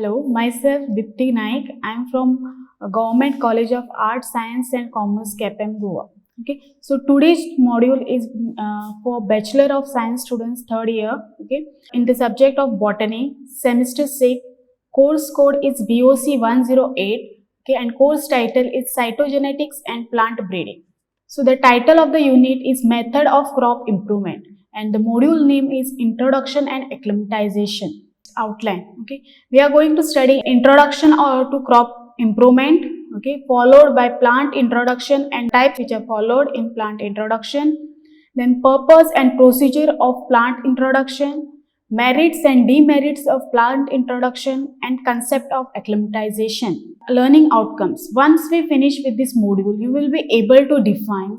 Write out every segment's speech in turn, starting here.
Hello, myself Dipti Naik. I am from Government College of Arts, Science and Commerce, KPM, Goa. Okay, so today's module is for Bachelor of Science students, third year. Okay, in the subject of botany, semester 6, course code is BOC 108. Okay, and course title is Cytogenetics and Plant Breeding. So the title of the unit is Method of Crop Improvement, and the module name is Introduction and Acclimatization. Outline. Okay, we are going to study introduction or to crop improvement. Okay, followed by plant introduction and types which are followed in plant introduction. Then purpose and procedure of plant introduction, merits and demerits of plant introduction, and concept of acclimatization. Learning outcomes. Once we finish with this module, you will be able to define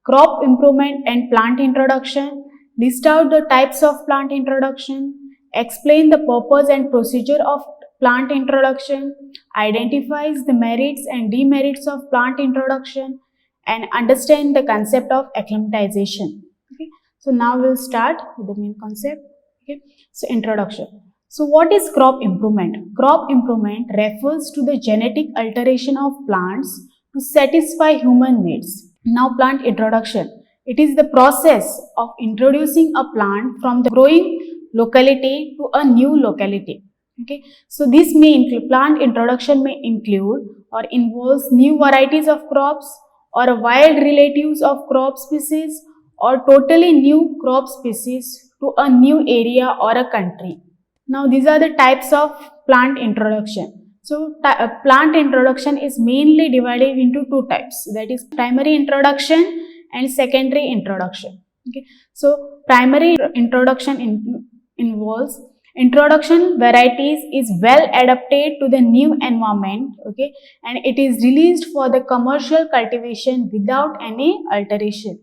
crop improvement and plant introduction, list out the types of plant introduction, explain the purpose and procedure of plant introduction, identifies the merits and demerits of plant introduction, and understand the concept of acclimatization. Okay, so now we'll start with the main concept. Okay, so introduction. So what is crop improvement? Crop improvement refers to the genetic alteration of plants to satisfy human needs. Now plant introduction. It is the process of introducing a plant from the growing locality to a new locality. Okay, so this may include plant introduction may include or involves new varieties of crops or wild relatives of crop species or totally new crop species to a new area or a country. Now these are the types of plant introduction. So plant introduction is mainly divided into two types, that is primary introduction and secondary introduction. Okay, so primary introduction involves introduction varieties is well adapted to the new environment, okay, and it is released for the commercial cultivation without any alteration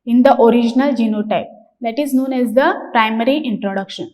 in the original genotype. That is known as the primary introduction.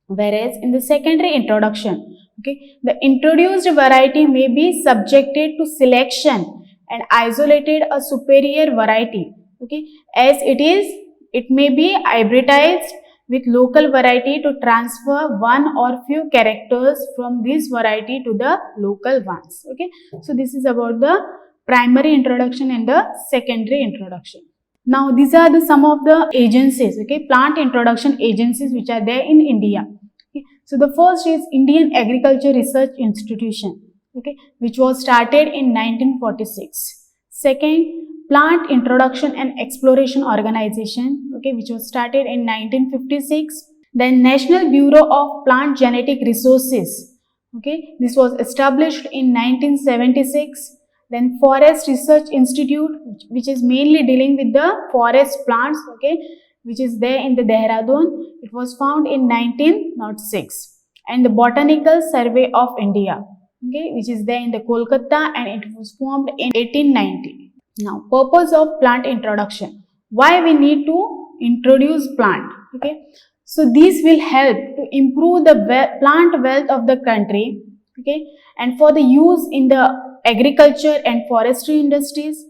Whereas in the secondary introduction, okay, the introduced variety may be subjected to selection and isolated a superior variety, okay, as it may be hybridized with local variety to transfer one or few characters from this variety to the local ones. Okay, so this is about the primary introduction and the secondary introduction. Now these are some of the agencies, okay, plant introduction agencies which are there in India. Okay, so the first is Indian Agriculture Research Institution, okay, which was started in 1946. Second, Plant Introduction and Exploration Organization, okay, which was started in 1956. Then National Bureau of Plant Genetic Resources, okay, this was established in 1976. Then Forest Research Institute, which is mainly dealing with the forest plants, okay, which is there in the Dehradun. It was found in 1906. And the Botanical Survey of India, okay, which is there in the Kolkata, and it was formed in 1890. Now, purpose of plant introduction. Why we need to introduce plant? Okay, so these will help to improve the plant wealth of the country, okay, and for the use in the agriculture and forestry industries.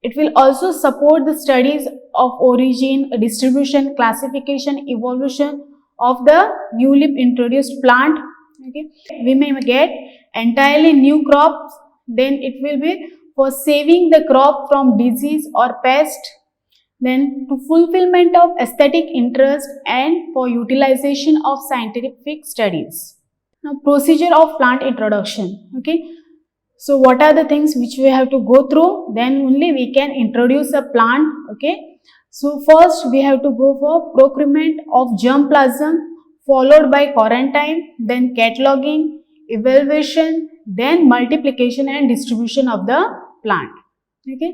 It will also support the studies of origin, distribution, classification, evolution of the newly introduced plant. Okay, we may get entirely new crops. Then it will be for saving the crop from disease or pest. Then to fulfillment of aesthetic interest and for utilization of scientific studies. Now procedure of plant introduction. Okay, so what are the things which we have to go through? Then only we can introduce a plant. Okay, so first we have to go for procurement of germplasm, followed by quarantine, then cataloging, evaluation, then multiplication and distribution of the plant. Okay,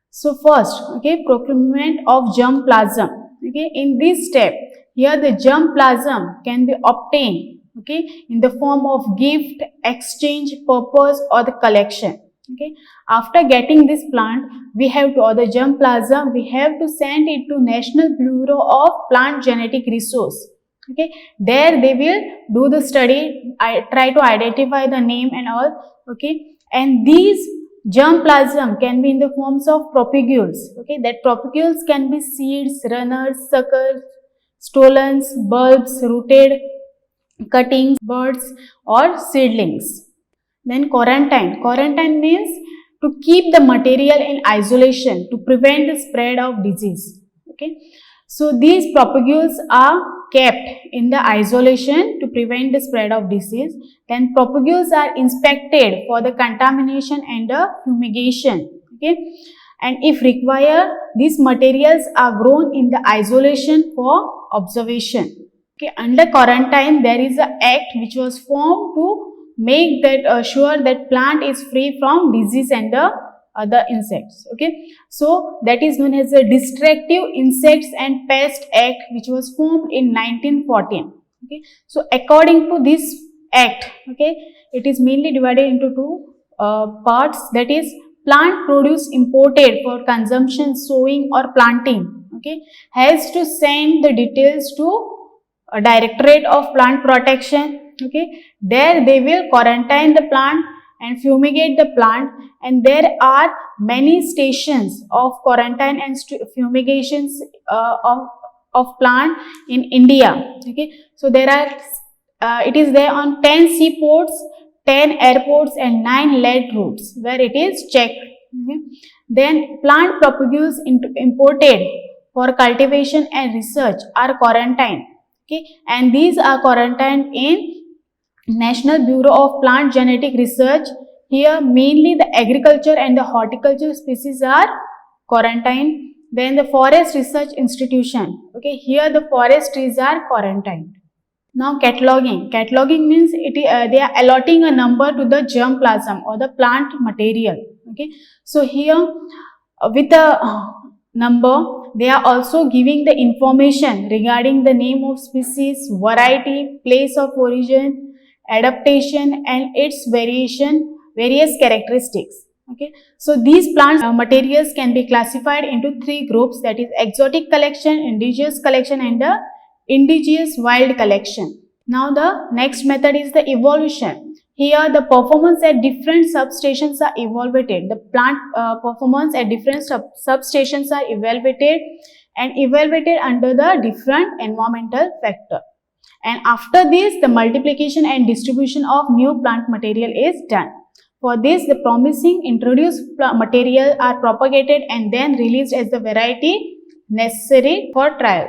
so first, okay, procurement of germplasm. Okay, in this step, here the germplasm can be obtained, okay, in the form of gift, exchange, purpose, or the collection. Okay, after getting this plant, we have to, or the germplasm, we have to send it to National Bureau of Plant Genetic Resource. Okay, there they will do the study, try to identify the name and all. Okay, and these germplasm can be in the forms of propagules. Okay, that propagules can be seeds, runners, suckers, stolons, bulbs, rooted, cuttings, birds or seedlings. Then quarantine. Quarantine means to keep the material in isolation to prevent the spread of disease. Okay. So these propagules are kept in the isolation to prevent the spread of disease. Then propagules are inspected for the contamination and the fumigation. Okay. And if required, these materials are grown in the isolation for observation. Okay. Under quarantine, there is an act which was formed to make that sure that plant is free from disease and the other insects. Okay, so that is known as the Destructive Insects and Pest Act, which was formed in 1914. Okay, so according to this act, okay, it is mainly divided into two parts, that is plant produce imported for consumption, sowing or planting, okay, has to send the details to a Directorate of Plant Protection. Okay, there they will quarantine the plant and fumigate the plant, and there are many stations of quarantine and fumigations of plant in India. Okay, so there are it is there on 10 seaports, 10 airports and 9 land routes where it is checked. Okay. Then plant propagules imported for cultivation and research are quarantined. Okay, and these are quarantined in National Bureau of Plant Genetic Research. Here mainly the agriculture and the horticulture species are quarantined. Then the Forest Research Institution. Okay, here the forest trees are quarantined. Now cataloging. Cataloging means they are allotting a number to the germplasm or the plant material. Okay, so here with a number, they are also giving the information regarding the name of species, variety, place of origin, adaptation and its various characteristics. Okay, so these plant materials can be classified into three groups, that is exotic collection, indigenous collection and the indigenous wild collection. Now the next method is the evolution. Here the performance at different substations are evaluated. The plant performance at different substations are evaluated under the different environmental factor. And after this, the multiplication and distribution of new plant material is done. For this, the promising introduced material are propagated and then released as the variety necessary for trial.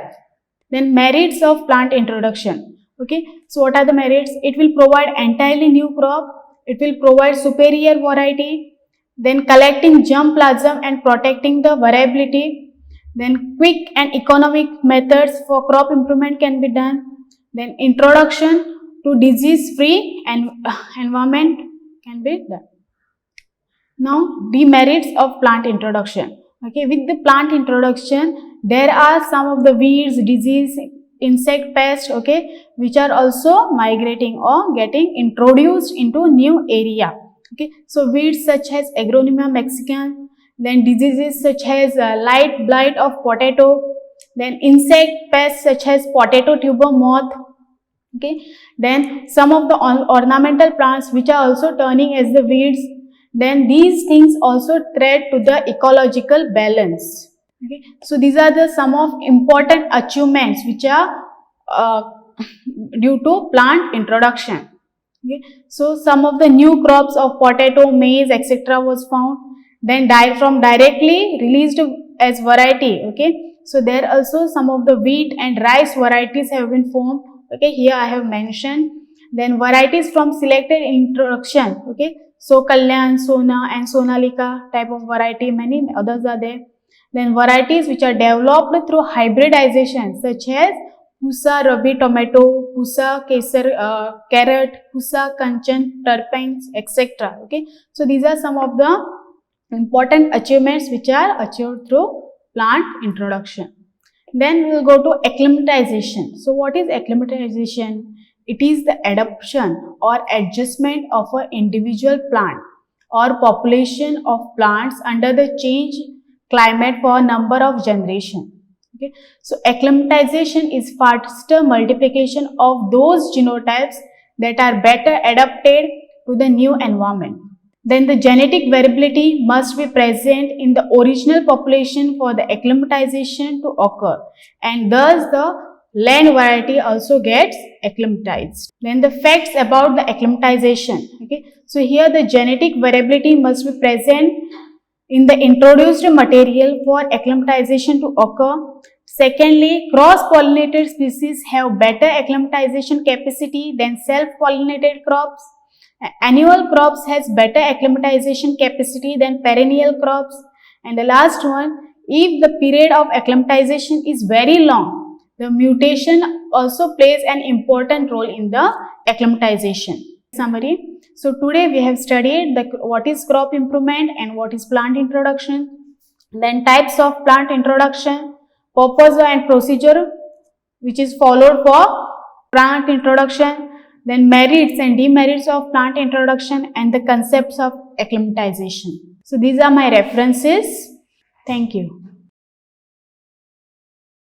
Then merits of plant introduction. Okay, so what are the merits? It will provide entirely new crop. It will provide superior variety. Then collecting germplasm and protecting the variability. Then quick and economic methods for crop improvement can be done. Then introduction to disease-free environment can be done. Now demerits of plant introduction. Okay, with the plant introduction, there are some of the weeds, disease, insect pests, okay, which are also migrating or getting introduced into new area. Okay, so weeds such as Agronomia mexicana, then diseases such as light blight of potato, then insect pests such as potato tuber moth. Okay, then some of the ornamental plants which are also turning as the weeds. Then these things also threat to the ecological balance. Okay, so these are the some of important achievements which are due to plant introduction. Okay, so some of the new crops of potato, maize, etc. was found. Then directly released as variety. Okay, so there also some of the wheat and rice varieties have been formed. Okay, here I have mentioned. Then varieties from selected introduction. Okay, so Kalyan, Sona and Sonalika type of variety, many others are there. Then varieties which are developed through hybridization such as Pusa Rabi tomato, Pusa Kesar carrot, Pusa Kanchan terpenes, etc. Okay, so these are some of the important achievements which are achieved through plant introduction. Then we will go to acclimatization. So what is acclimatization? It is the adaptation or adjustment of an individual plant or population of plants under the changed climate for a number of generations. Okay, so acclimatization is faster multiplication of those genotypes that are better adapted to the new environment. Then the genetic variability must be present in the original population for the acclimatization to occur, and thus the land variety also gets acclimatized. Then the facts about the acclimatization. Okay, so here the genetic variability must be present in the introduced material for acclimatization to occur. Secondly, cross-pollinated species have better acclimatization capacity than self-pollinated crops. Annual crops has better acclimatization capacity than perennial crops. And the last one, if the period of acclimatization is very long, the mutation also plays an important role in the acclimatization. Summary. So today we have studied what is crop improvement and what is plant introduction, then types of plant introduction, purpose and procedure which is followed for plant introduction, then merits and demerits of plant introduction, and the concepts of acclimatization. So these are my references. Thank you.